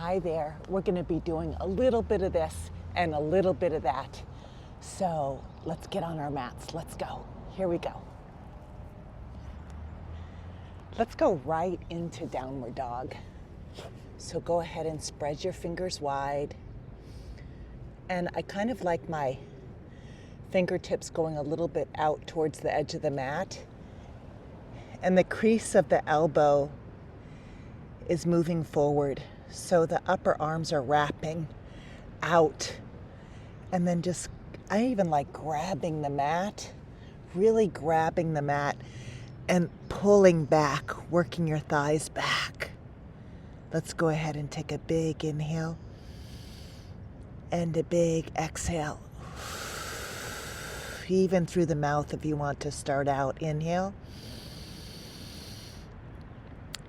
Hi there. We're going to be doing a little bit of this and a little bit of that. So let's get on our mats. Let's go. Here we go. Let's go right into downward dog. So go ahead and spread your fingers wide. And I kind of like my fingertips going a little bit out towards the edge of the mat. And the crease of the elbow is moving forward. So the upper arms are wrapping out. And then I even like grabbing the mat, really grabbing the mat and pulling back, working your thighs back. Let's go ahead and take a big inhale and a big exhale. Even through the mouth if you want to start out. Inhale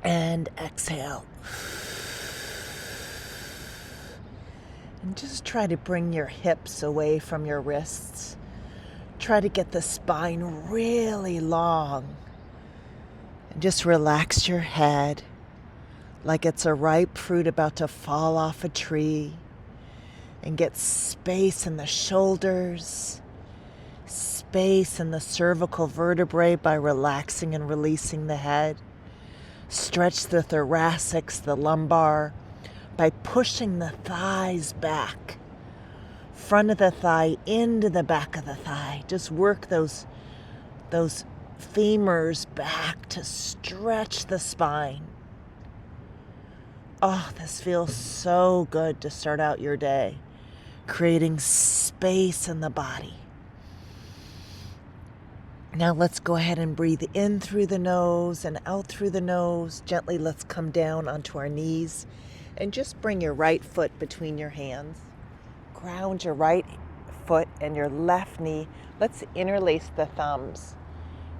and exhale. And just try to bring your hips away from your wrists. Try to get the spine really long. And just relax your head like it's a ripe fruit about to fall off a tree. And get space in the shoulders, space in the cervical vertebrae by relaxing and releasing the head. Stretch the thoracics, the lumbar, by pushing the thighs back. Front of the thigh into the back of the thigh. Just work those femurs back to stretch the spine. Oh, this feels so good to start out your day. Creating space in the body. Now let's go ahead and breathe in through the nose and out through the nose. Gently let's come down onto our knees and just bring your right foot between your hands. Ground your right foot and your left knee. Let's interlace the thumbs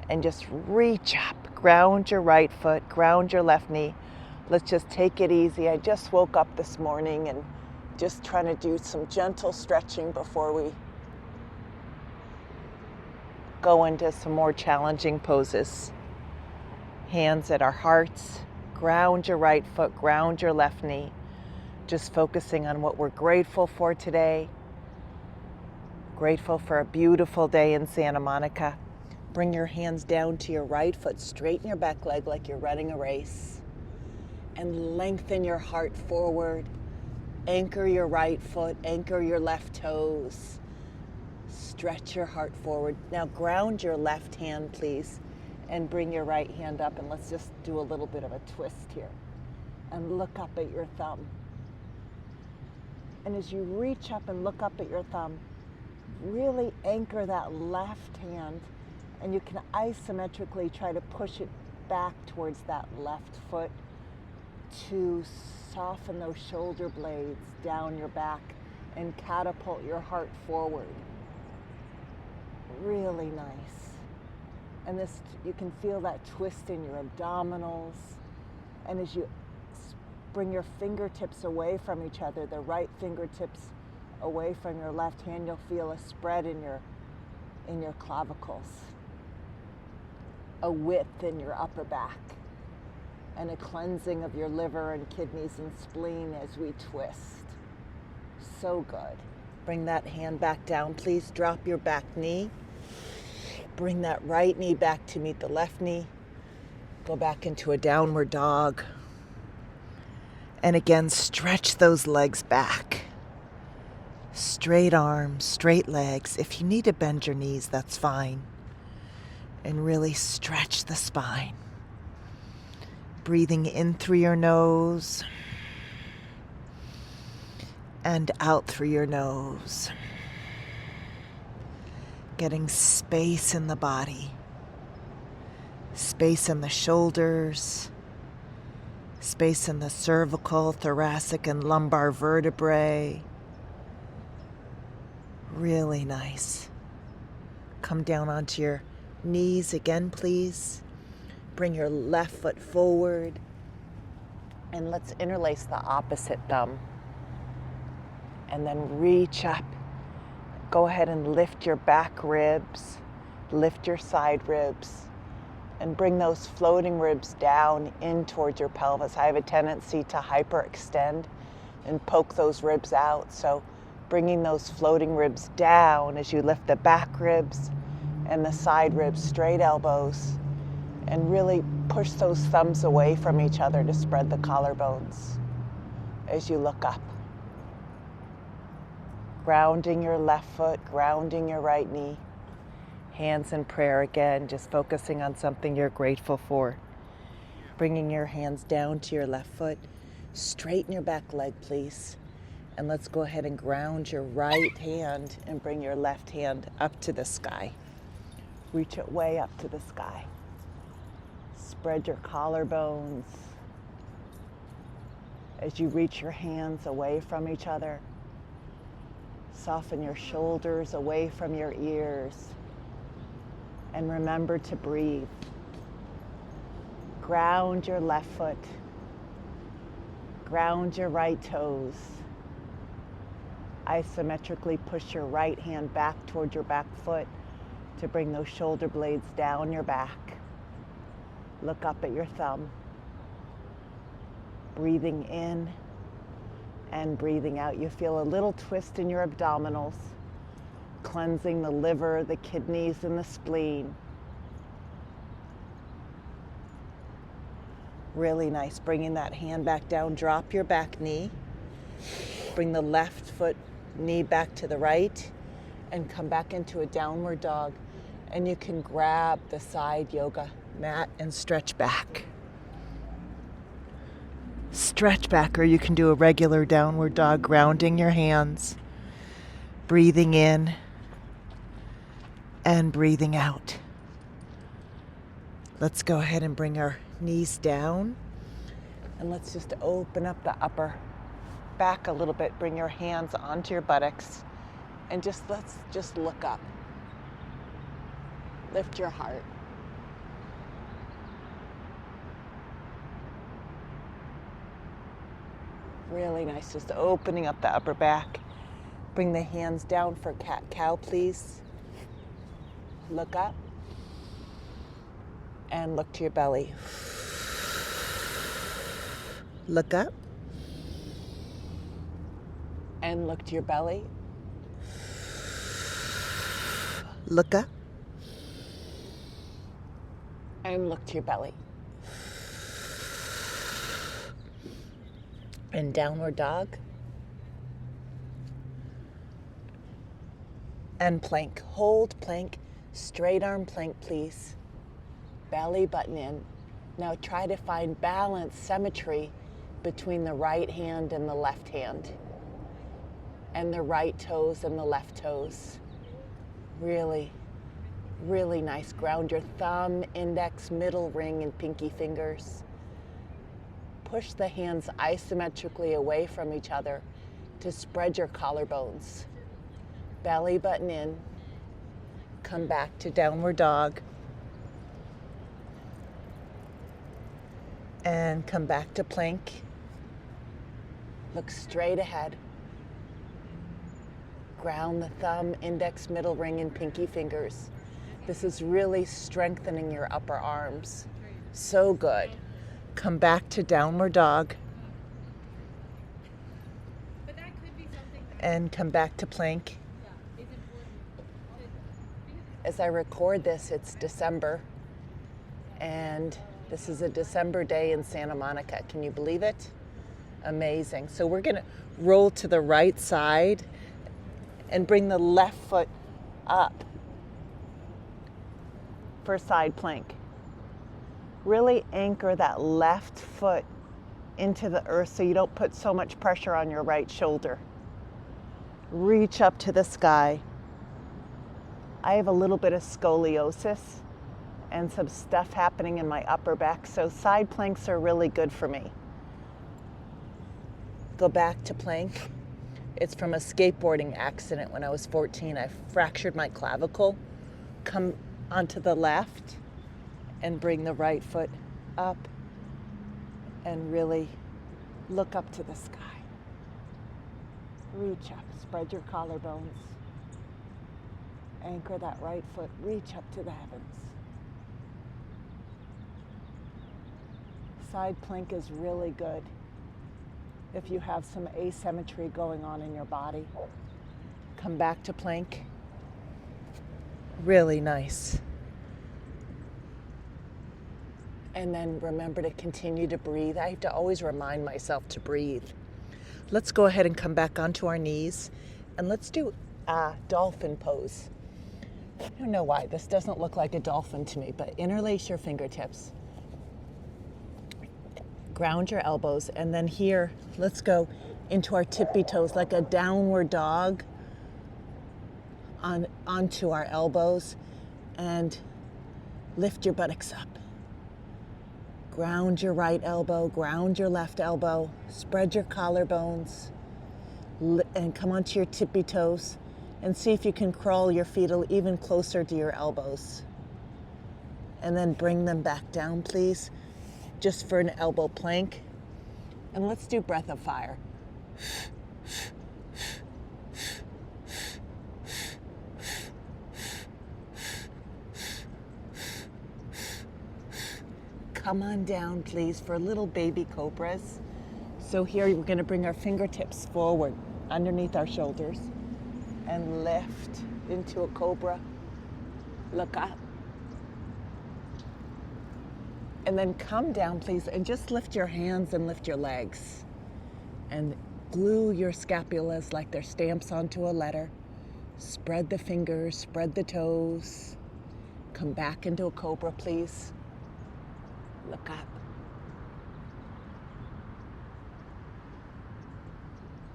and just reach up. Ground your right foot, ground your left knee. Let's just take it easy. I just woke up this morning and just trying to do some gentle stretching before we go into some more challenging poses. Hands at our hearts. Ground your right foot, ground your left knee. Just focusing on what we're grateful for today. Grateful for a beautiful day in Santa Monica. Bring your hands down to your right foot. Straighten your back leg like you're running a race. And lengthen your heart forward. Anchor your right foot, anchor your left toes. Stretch your heart forward. Now ground your left hand, please, and bring your right hand up, and let's just do a little bit of a twist here. And look up at your thumb. And as you reach up and look up at your thumb, really anchor that left hand, and you can isometrically try to push it back towards that left foot to soften those shoulder blades down your back and catapult your heart forward. Really nice. And this, you can feel that twist in your abdominals. And as you bring your fingertips away from each other, the right fingertips away from your left hand, you'll feel a spread in your clavicles, a width in your upper back, and a cleansing of your liver and kidneys and spleen as we twist. So good. Bring that hand back down, please. Drop your back knee. Bring that right knee back to meet the left knee. Go back into a downward dog. And again, stretch those legs back. Straight arms, straight legs. If you need to bend your knees, that's fine. And really stretch the spine. Breathing in through your nose and out through your nose. Getting space in the body, space in the shoulders, space in the cervical, thoracic, and lumbar vertebrae. Really nice. Come down onto your knees again, please. Bring your left foot forward, and let's interlace the opposite thumb. And then reach up. Go ahead and lift your back ribs, lift your side ribs, and bring those floating ribs down in towards your pelvis. I have a tendency to hyperextend and poke those ribs out. So bringing those floating ribs down as you lift the back ribs and the side ribs, straight elbows, and really push those thumbs away from each other to spread the collarbones as you look up. Grounding your left foot, grounding your right knee. Hands in prayer again, just focusing on something you're grateful for. Bringing your hands down to your left foot. Straighten your back leg, please. And let's go ahead and ground your right hand and bring your left hand up to the sky. Reach it way up to the sky. Spread your collarbones as you reach your hands away from each other. Soften your shoulders away from your ears. And remember to breathe. Ground your left foot. Ground your right toes. Isometrically push your right hand back toward your back foot to bring those shoulder blades down your back. Look up at your thumb. Breathing in and breathing out. You feel a little twist in your abdominals, cleansing the liver, the kidneys, and the spleen. Really nice. Bringing that hand back down. Drop your back knee. Bring the left foot knee back to the right and come back into a downward dog. And you can grab the side yoga mat and stretch back. Stretch back, or you can do a regular downward dog, grounding your hands, breathing in and breathing out. Let's go ahead and bring our knees down, and let's just open up the upper back a little bit. Bring your hands onto your buttocks and let's just look up. Lift your heart. Really nice, just opening up the upper back. Bring the hands down for cat-cow, please. Look up and look to your belly. Look up and look to your belly. Look up and look to your belly. And downward dog. And plank. Hold plank. Straight arm plank, please. Belly button in. Now try to find balance, symmetry between the right hand and the left hand. And the right toes and the left toes. Really, really nice. Ground your thumb, index, middle ring, and pinky fingers. Push the hands isometrically away from each other to spread your collarbones. Belly button in. Come back to downward dog. And come back to plank. Look straight ahead. Ground the thumb, index, middle ring, and pinky fingers. This is really strengthening your upper arms. So good. Come back to downward dog. And come back to plank. As I record this, it's December. And this is a December day in Santa Monica. Can you believe it? Amazing. So we're going to roll to the right side and bring the left foot up for side plank. Really anchor that left foot into the earth so you don't put so much pressure on your right shoulder. Reach up to the sky. I have a little bit of scoliosis and some stuff happening in my upper back, so side planks are really good for me. Go back to plank. It's from a skateboarding accident when I was 14. I fractured my clavicle. Come onto the left and bring the right foot up and really look up to the sky. Reach up, spread your collarbones. Anchor that right foot, reach up to the heavens. Side plank is really good. if you have some asymmetry going on in your body. Come back to plank. Really nice. And then remember to continue to breathe. I have to always remind myself to breathe. Let's go ahead and come back onto our knees, and let's do a dolphin pose. I don't know why this doesn't look like a dolphin to me, but interlace your fingertips. Ground your elbows, and then here, let's go into our tippy toes like a downward dog onto our elbows, and lift your buttocks up. Ground your right elbow, ground your left elbow, spread your collarbones, and come onto your tippy toes, and see if you can crawl your feet even closer to your elbows. And then bring them back down, please, just for an elbow plank. And let's do breath of fire. Come on down, please, for little baby cobras. So here we're going to bring our fingertips forward underneath our shoulders and lift into a cobra. Look up. And then come down, please, and just lift your hands and lift your legs. And glue your scapulas like they're stamps onto a letter. Spread the fingers, spread the toes. Come back into a cobra, please. Look up.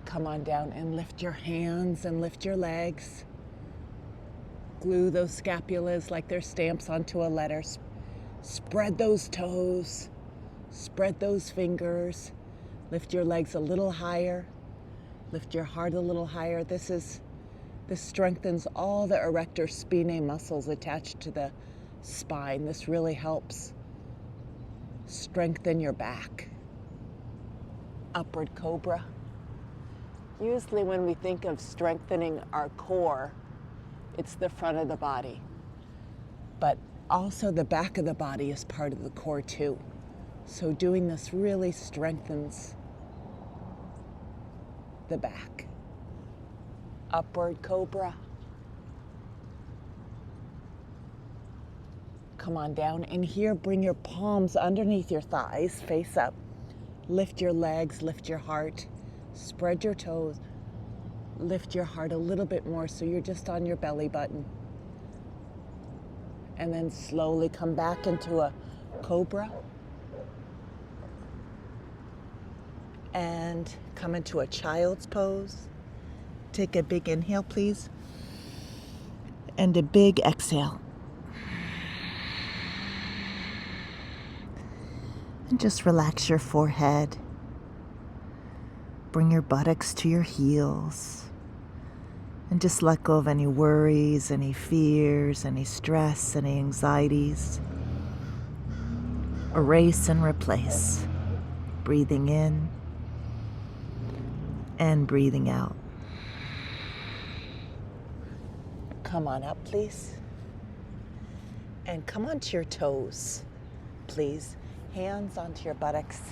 Come on down and lift your hands and lift your legs. Glue those scapulas like they're stamps onto a letter. Spread those toes. Spread those fingers. Lift your legs a little higher. Lift your heart a little higher. This strengthens all the erector spinae muscles attached to the spine. This really helps strengthen your back. Upward cobra. Usually when we think of strengthening our core, it's the front of the body. But also the back of the body is part of the core too. So doing this really strengthens the back. Upward cobra. Come on down, and here bring your palms underneath your thighs, face up. Lift your legs, lift your heart, spread your toes, lift your heart a little bit more so you're just on your belly button. And then slowly come back into a cobra. And come into a child's pose. Take a big inhale, please. And a big exhale. And just relax your forehead. Bring your buttocks to your heels. And just let go of any worries, any fears, any stress, any anxieties. Erase and replace. Breathing in and breathing out. Come on up, please. And come onto your toes, please. Hands onto your buttocks.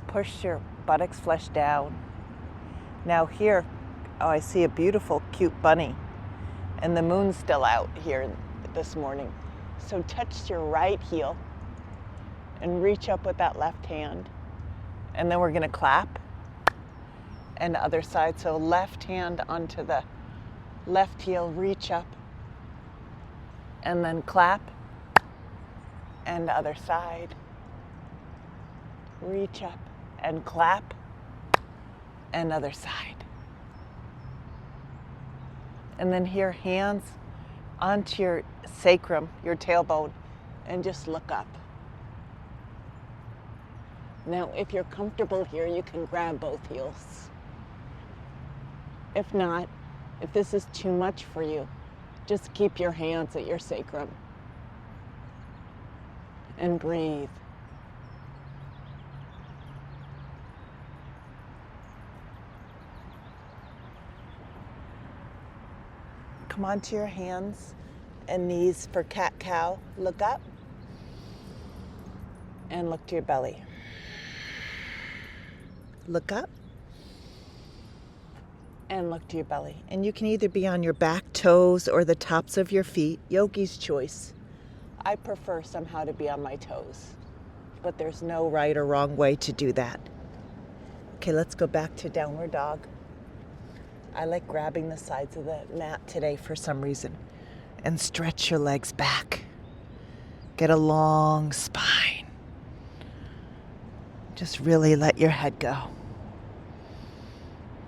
Push your buttocks flesh down. Now here, I see a beautiful, cute bunny. And the moon's still out here this morning. So touch your right heel and reach up with that left hand. And then we're gonna clap. And the other side, so left hand onto the left heel, reach up. And then clap. And the other side. Reach up and clap, and other side. And then here, hands onto your sacrum, your tailbone, and just look up. Now, if you're comfortable here, you can grab both heels. If not, if this is too much for you, just keep your hands at your sacrum and breathe. Come onto your hands and knees for cat-cow. Look up and look to your belly. Look up. And look to your belly. And you can either be on your back toes or the tops of your feet. Yogi's choice. I prefer somehow to be on my toes, but there's no right or wrong way to do that. Okay, let's go back to downward dog. I like grabbing the sides of the mat today for some reason. And stretch your legs back. Get a long spine. Just really let your head go.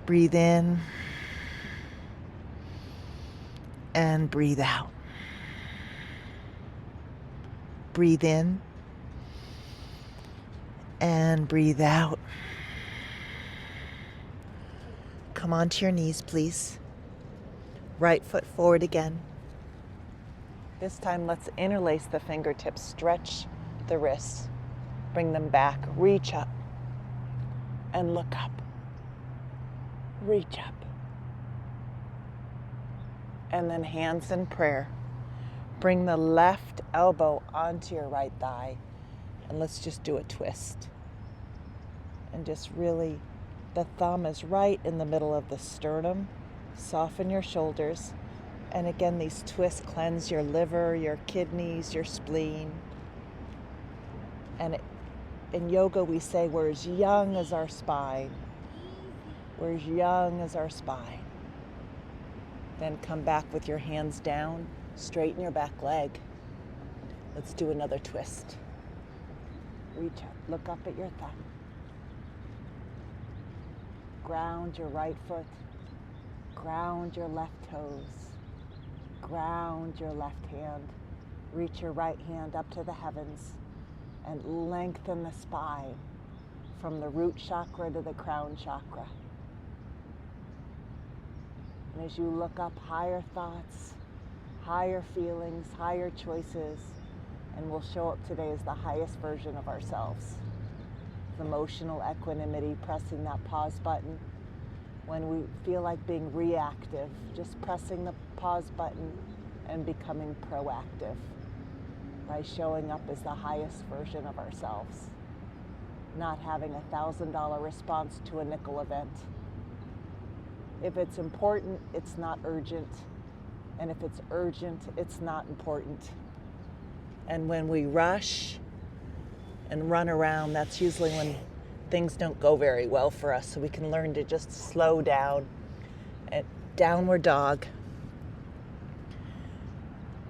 Breathe in and breathe out. Breathe in and breathe out. Come onto your knees, please. Right foot forward again. This time, let's interlace the fingertips. Stretch the wrists. Bring them back. Reach up and look up. Reach up. And then hands in prayer. Bring the left elbow onto your right thigh. And let's just do a twist. And just really, the thumb is right in the middle of the sternum. Soften your shoulders. And again, these twists cleanse your liver, your kidneys, your spleen. And in yoga, we say we're as young as our spine. We're as young as our spine. Then come back with your hands down, straighten your back leg. Let's do another twist. Reach up, look up at your thumb. Ground your right foot. Ground your left toes. Ground your left hand. Reach your right hand up to the heavens and lengthen the spine from the root chakra to the crown chakra. And as you look up, higher thoughts, higher feelings, higher choices, and we'll show up today as the highest version of ourselves. Emotional equanimity, pressing that pause button. When we feel like being reactive, just pressing the pause button and becoming proactive by showing up as the highest version of ourselves. Not having a $1,000 response to a nickel event. If it's important, it's not urgent. And if it's urgent, it's not important. And when we rush and run around, that's usually when things don't go very well for us. So we can learn to just slow down. And downward dog.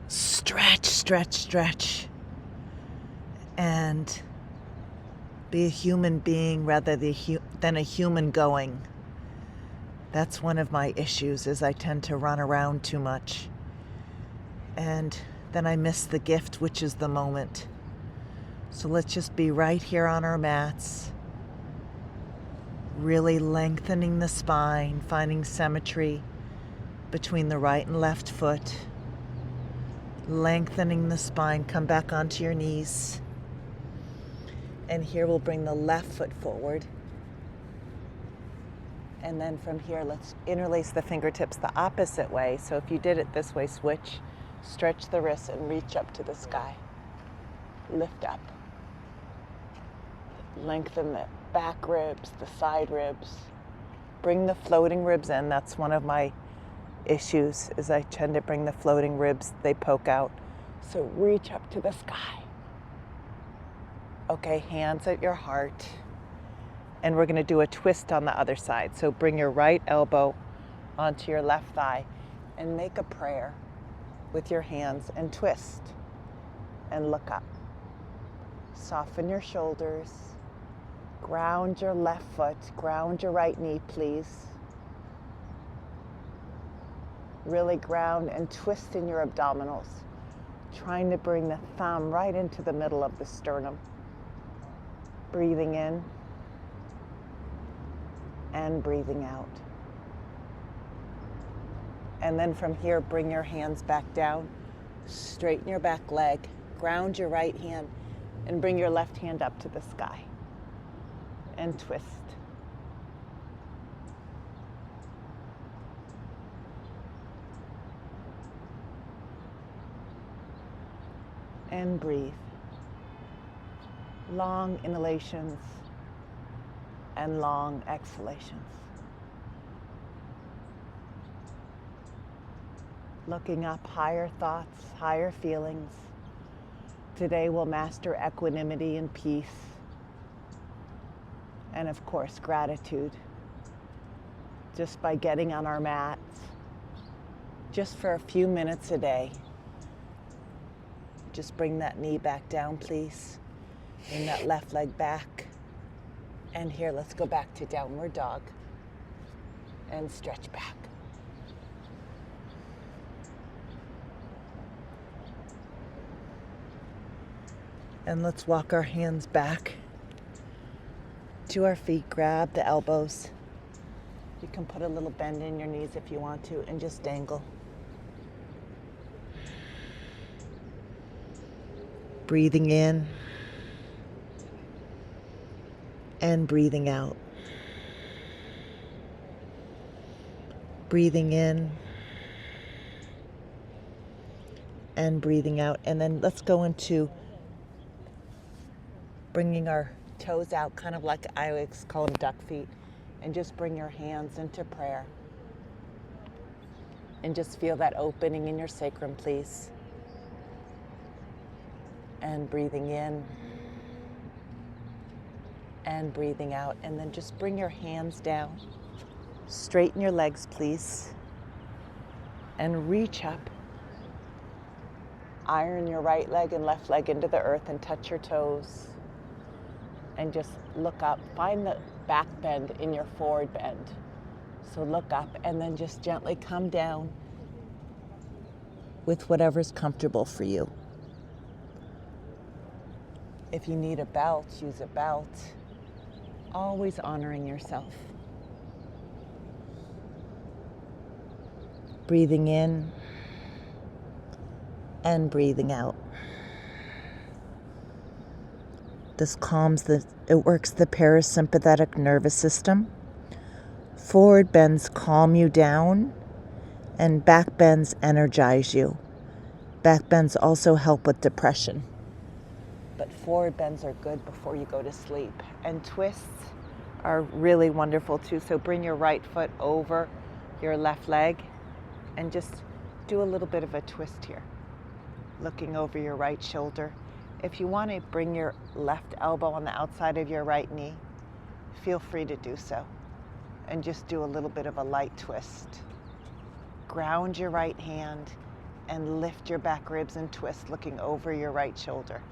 Stretch, stretch, stretch. And be a human being rather than a human going. That's one of my issues, is I tend to run around too much. And then I miss the gift, which is the moment. So let's just be right here on our mats. Really lengthening the spine, finding symmetry between the right and left foot. Lengthening the spine, come back onto your knees. And here we'll bring the left foot forward. And then from here, let's interlace the fingertips the opposite way. So if you did it this way, switch, stretch the wrists and reach up to the sky. Lift up. Lengthen the back ribs, the side ribs. Bring the floating ribs in. That's one of my issues, is I tend to bring the floating ribs, they poke out. So reach up to the sky. Okay, hands at your heart. And we're going to do a twist on the other side. So bring your right elbow onto your left thigh and make a prayer with your hands and twist and look up. Soften your shoulders. Ground your left foot. Ground your right knee, please. Really ground and twist in your abdominals. Trying to bring the thumb right into the middle of the sternum. Breathing in and breathing out. And then from here, bring your hands back down. Straighten your back leg. Ground your right hand and bring your left hand up to the sky. And twist. And breathe. Long inhalations and long exhalations. Looking up, higher thoughts, higher feelings. Today we'll master equanimity and peace. And of course, gratitude. Just by getting on our mats, just for a few minutes a day. Just bring that knee back down, please. Bring that left leg back. And here, let's go back to downward dog. And stretch back. And let's walk our hands back to our feet. Grab the elbows. You can put a little bend in your knees if you want to, and just dangle. Breathing in and breathing out. Breathing in and breathing out. And then let's go into bringing our toes out, kind of like I always call them duck feet, and just bring your hands into prayer. And just feel that opening in your sacrum, please. And breathing in and breathing out. And then just bring your hands down. Straighten your legs, please. And reach up. Iron your right leg and left leg into the earth and touch your toes. And just look up. Find the back bend in your forward bend. So look up and then just gently come down with whatever's comfortable for you. If you need a belt, use a belt. Always honoring yourself. Breathing in and breathing out. This it works the parasympathetic nervous system. Forward bends calm you down, and back bends energize you. Back bends also help with depression. But forward bends are good before you go to sleep. And twists are really wonderful too. So bring your right foot over your left leg and just do a little bit of a twist here. Looking over your right shoulder. If you want to bring your left elbow on the outside of your right knee, feel free to do so. And just do a little bit of a light twist. Ground your right hand and lift your back ribs and twist, looking over your right shoulder.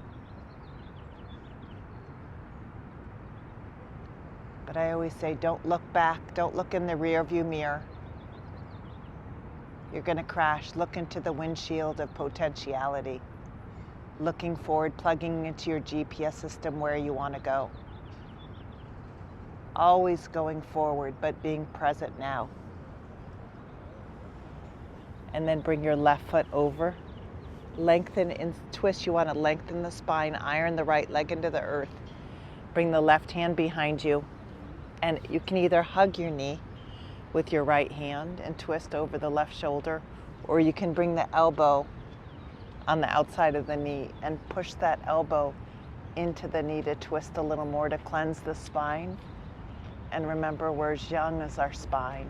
But I always say, don't look back, don't look in the rear view mirror. You're going to crash. Look into the windshield of potentiality. Looking forward, plugging into your GPS system where you want to go. Always going forward, but being present now. And then bring your left foot over. Lengthen and twist. You want to lengthen the spine, iron the right leg into the earth. Bring the left hand behind you. And you can either hug your knee with your right hand and twist over the left shoulder, or you can bring the elbow on the outside of the knee and push that elbow into the knee to twist a little more to cleanse the spine. And remember, we're as young as our spine.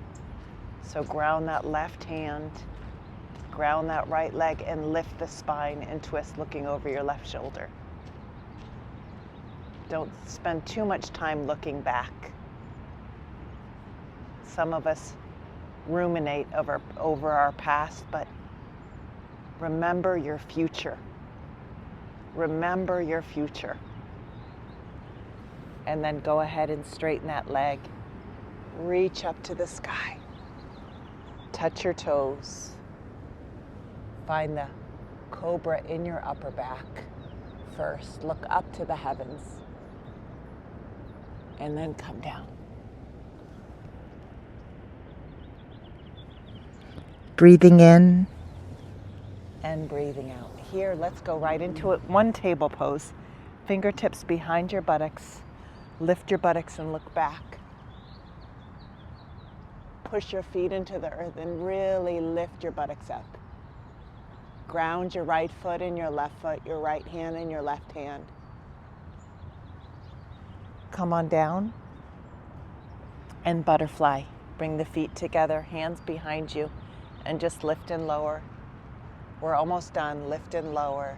So ground that left hand, ground that right leg, and lift the spine and twist, looking over your left shoulder. Don't spend too much time looking back. Some of us ruminate over our past, but remember your future. Remember your future. And then go ahead and straighten that leg. Reach up to the sky. Touch your toes. Find the cobra in your upper back first. Look up to the heavens. And then come down. Breathing in and breathing out. Here, let's go right into it. One table pose. Fingertips behind your buttocks. Lift your buttocks and look back. Push your feet into the earth and really lift your buttocks up. Ground your right foot in your left foot, your right hand in your left hand. Come on down And butterfly. Bring the feet together, hands behind you, and just lift and lower. We're almost done. Lift and lower,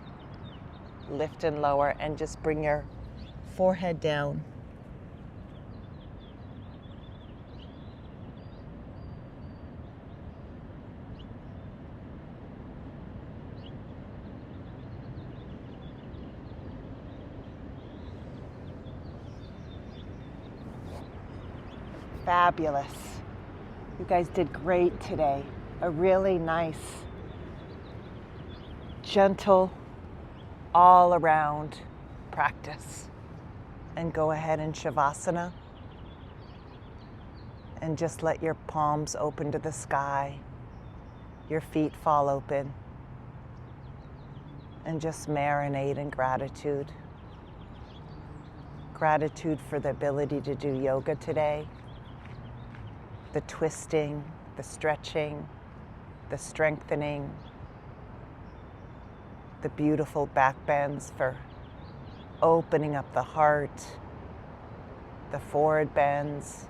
and just bring your forehead down. Fabulous. You guys did great today. A really nice, gentle, all around practice. And go ahead in Shavasana and just let your palms open to the sky, your feet fall open, and just marinate in gratitude. Gratitude for the ability to do yoga today, the twisting, the stretching, the strengthening, the beautiful back bends for opening up the heart, the forward bends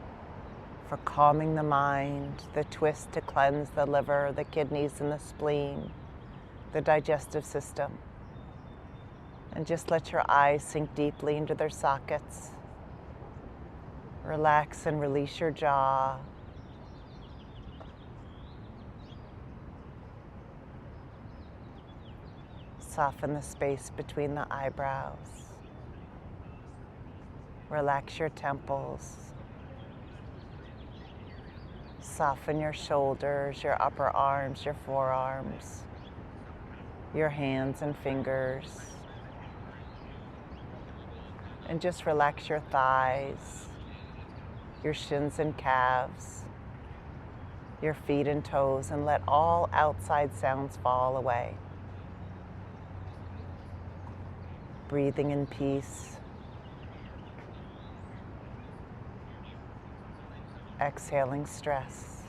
for calming the mind, the twist to cleanse the liver, the kidneys and the spleen, the digestive system. And just let your eyes sink deeply into their sockets. Relax and release your jaw. Soften the space between the eyebrows. Relax your temples. Soften your shoulders, your upper arms, your forearms, your hands and fingers. And just relax your thighs, your shins and calves, your feet and toes, and let all outside sounds fall away. Breathing in peace. Exhaling stress.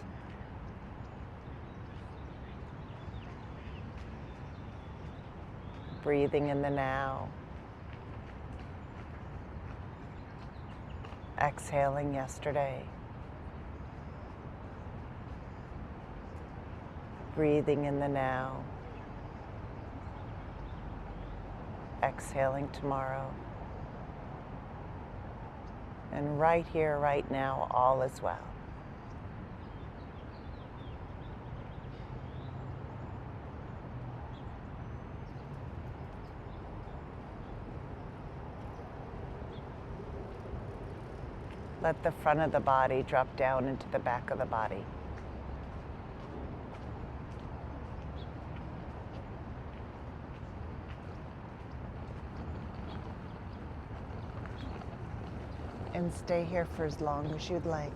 Breathing in the now. Exhaling yesterday. Breathing in the now. Exhaling tomorrow. And right here, right now, all is well. Let the front of the body drop down into the back of the body. And stay here for as long as you'd like.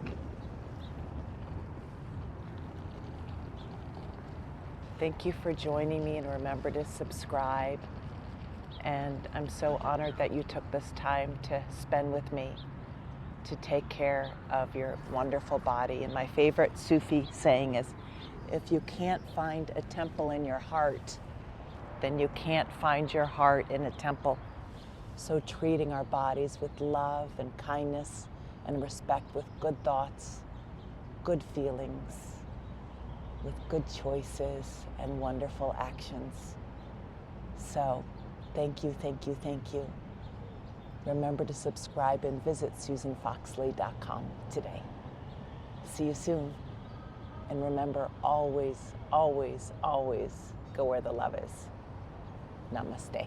Thank you for joining me, and remember to subscribe. And I'm so honored that you took this time to spend with me to take care of your wonderful body. And my favorite Sufi saying is, if you can't find a temple in your heart, then you can't find your heart in a temple. So treating our bodies with love and kindness and respect, with good thoughts, good feelings, with good choices and wonderful actions. So thank you, thank you, thank you. Remember to subscribe and visit SusanFoxley.com today. See you soon. And remember, always, always, always go where the love is. Namaste.